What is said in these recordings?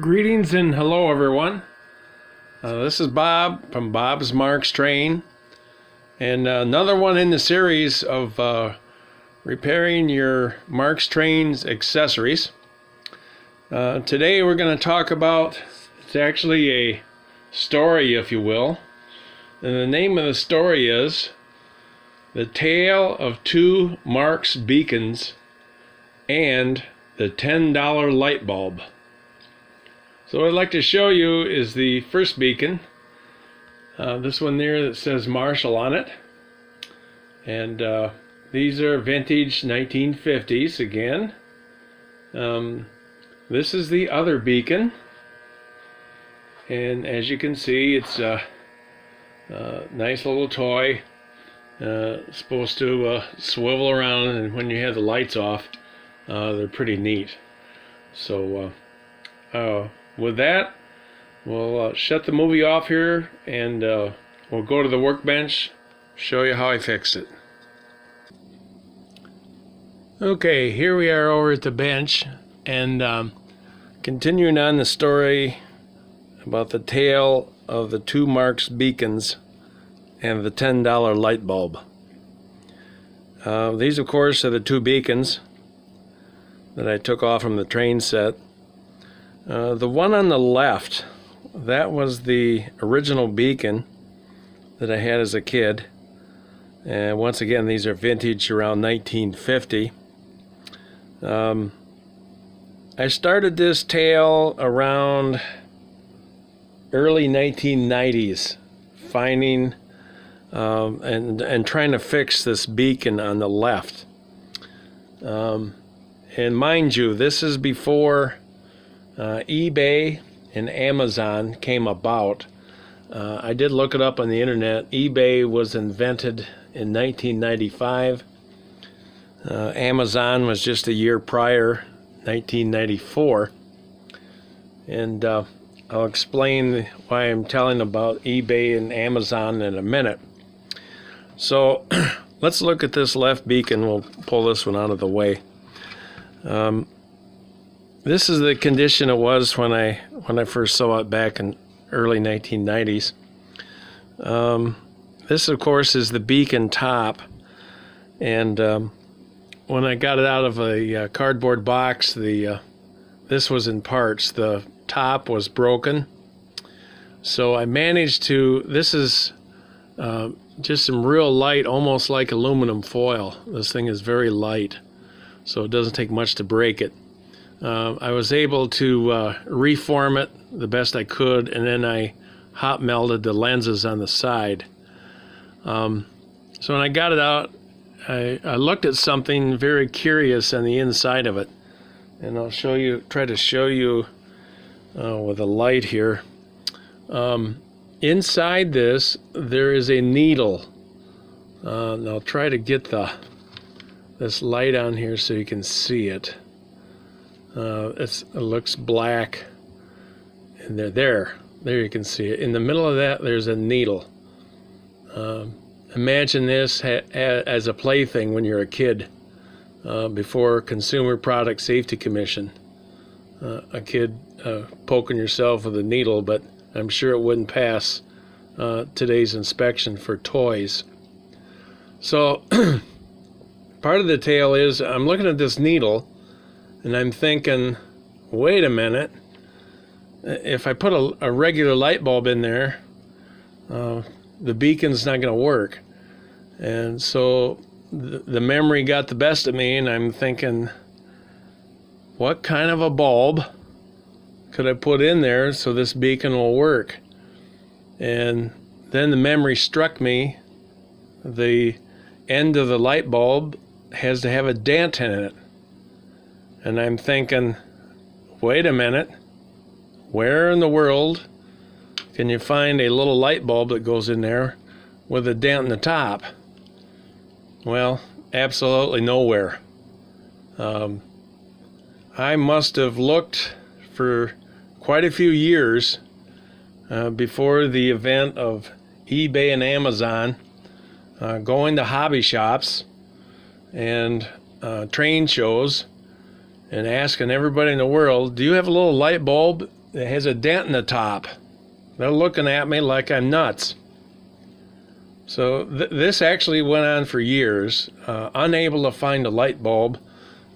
Greetings and hello everyone. This is Bob from Bob's Marks Train, and another one in the series of repairing your Marks Train's accessories. Today we're going to talk about, it's actually a story if you will, and the name of the story is The Tale of Two Marks Beacons and the $10 Light Bulb. So what I'd like to show you is the first beacon. This one there that says Marshall on it. And these are vintage 1950s again. This is the other beacon. And as you can see, it's a nice little toy. Supposed to swivel around, and when you have the lights off, they're pretty neat. So with that, we'll shut the movie off here, and we'll go to the workbench, show you how I fixed it. Okay, here we are over at the bench, and continuing on the story about the tale of the two Marks beacons and the $10 light bulb. These, of course, are the two beacons that I took off from the train set. The one on the left, that was the original beacon that I had as a kid. And once again, these are vintage, around 1950. I started this tale around early 1990s, finding and trying to fix this beacon on the left. And mind you, this is before eBay and Amazon came about. I did look it up on the internet. eBay was invented in 1995. Amazon was just a year prior, 1994. And I'll explain why I'm telling about eBay and Amazon in a minute. So let's look at this left beacon. We'll pull this one out of the way. This is the condition it was when I first saw it back in early 1990s. This, of course, is the beacon top, and when I got it out of a cardboard box, this was in parts. The top was broken, so I managed to. This is just some real light, almost like aluminum foil. This thing is very light, so it doesn't take much to break it. I was able to reform it the best I could, and then I hot melded the lenses on the side. So when I got it out, I looked at something very curious on the inside of it, and I'll try to show you with a light here. Inside this, there is a needle. And I'll try to get this light on here so you can see it. It looks black, and there you can see it. In the middle of that, there's a needle. Imagine this as a plaything when you're a kid, before Consumer Product Safety Commission. A kid poking yourself with a needle, but I'm sure it wouldn't pass today's inspection for toys. So part of the tale is I'm looking at this needle, and I'm thinking, wait a minute, if I put a regular light bulb in there, the beacon's not going to work. And so the memory got the best of me, and I'm thinking, what kind of a bulb could I put in there so this beacon will work? And then the memory struck me, the end of the light bulb has to have a dent in it. And I'm thinking, wait a minute, where in the world can you find a little light bulb that goes in there with a dent in the top? Well, absolutely nowhere. I must have looked for quite a few years before the event of eBay and Amazon, going to hobby shops and train shows and asking everybody in the world, do you have a little light bulb it has a dent in the top. They're looking at me like I'm nuts. So this actually went on for years, unable to find a light bulb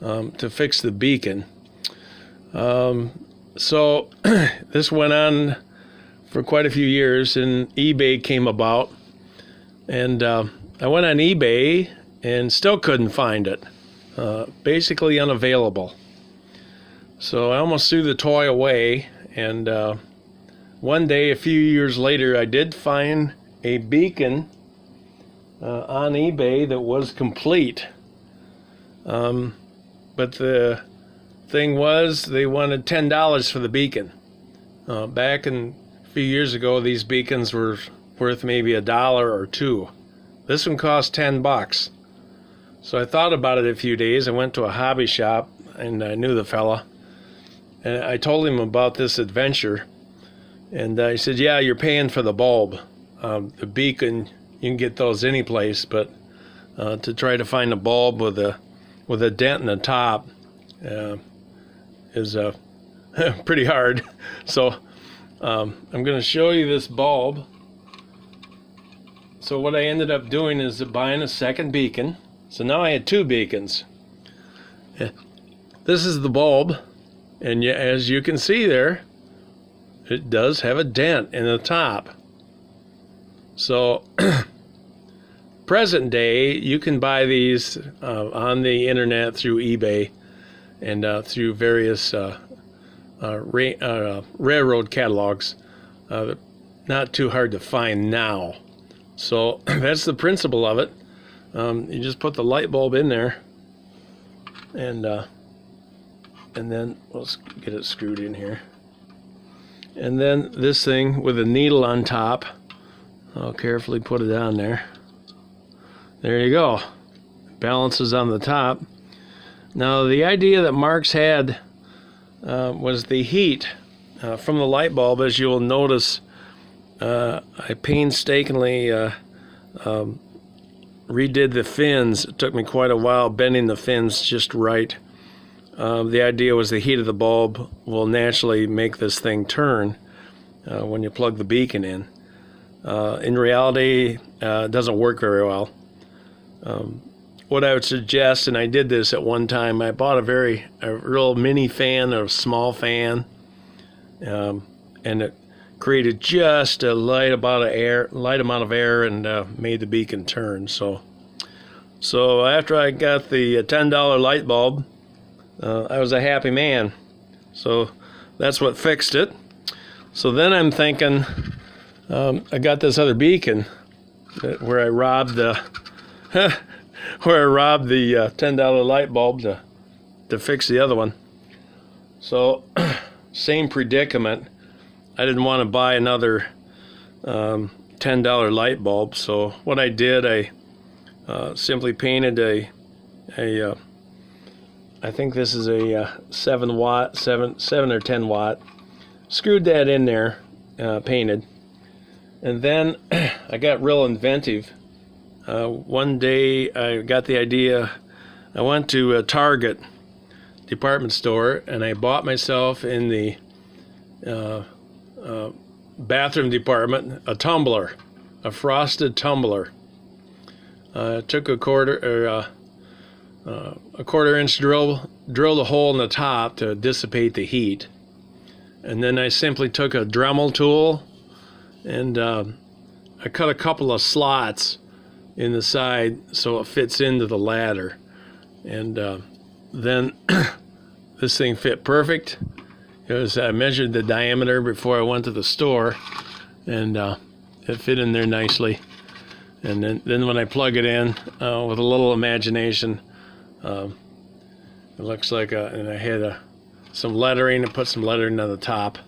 to fix the beacon. So this went on for quite a few years, and eBay came about. And I went on eBay and still couldn't find it. Basically unavailable. So I almost threw the toy away, and one day, a few years later, I did find a beacon on eBay that was complete. But the thing was, they wanted $10 for the beacon. Back a few years ago, these beacons were worth maybe $1 or $2. This one cost $10. So I thought about it a few days. I went to a hobby shop, and I knew the fella. And I told him about this adventure. And he said, yeah, you're paying for the bulb. The beacon, you can get those any place, but to try to find a bulb with a dent in the top is pretty hard. So I'm going to show you this bulb. So what I ended up doing is buying a second beacon. So now I had two beacons. This is the bulb, and as you can see there, it does have a dent in the top. So present day, you can buy these on the internet through eBay and through various railroad catalogs. Not too hard to find now. So that's the principle of it. You just put the light bulb in there, and then let's get it screwed in here. And then this thing with a needle on top, I'll carefully put it on there. There you go. Balances on the top. Now the idea that Marx had was the heat from the light bulb. As you'll notice, I painstakingly redid the fins. It took me quite a while bending the fins just right. The idea was the heat of the bulb will naturally make this thing turn when you plug the beacon in. In reality, it doesn't work very well. What I would suggest, and I did this at one time, I bought a real mini fan, or a small fan, and it created just a light amount of air, and made the beacon turn. So after I got the $10 light bulb, I was a happy man. So that's what fixed it. So then I'm thinking, I got this other beacon where I robbed the $10 light bulb to fix the other one. So same predicament. I didn't want to buy another $10 light bulb. So what I did, I simply painted I think this is a 7 or 10 watt. Screwed that in there, painted. And then I got real inventive. One day I got the idea. I went to a Target department store, and I bought myself in the bathroom department a tumbler, a frosted tumbler. Took a quarter inch drill, drilled a hole in the top to dissipate the heat, and then I simply took a Dremel tool and I cut a couple of slots in the side so it fits into the ladder, and then this thing fit perfect. I measured the diameter before I went to the store, and it fit in there nicely. And then when I plug it in with a little imagination, it looks like and I had some lettering. I put some lettering on the top,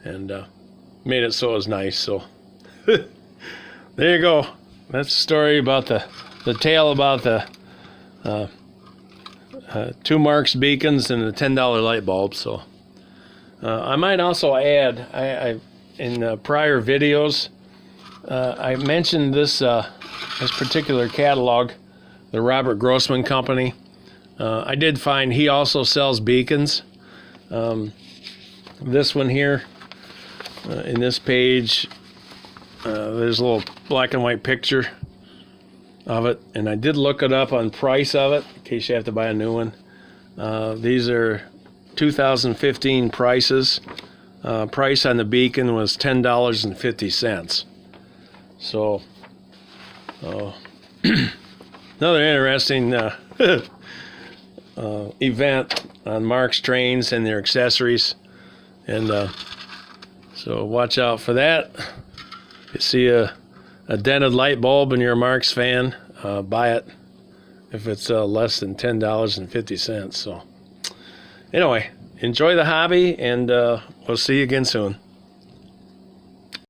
and made it so it was nice. So there you go. That's the story about the tale about the 2 Marx beacons and the $10 light bulb. So I might also add, I in prior videos, I mentioned this particular catalog, the Robert Grossman Company. I did find he also sells beacons. This one here, in this page, there's a little black and white picture of it, and I did look it up on price of it in case you have to buy a new one. These are 2015 prices. Price on the Beacon was $10.50. So another interesting event on Mark's trains and their accessories, and so watch out for that. If you see a dented light bulb and you're a Mark's fan, buy it if it's less than $10.50. So anyway, enjoy the hobby, and we'll see you again soon.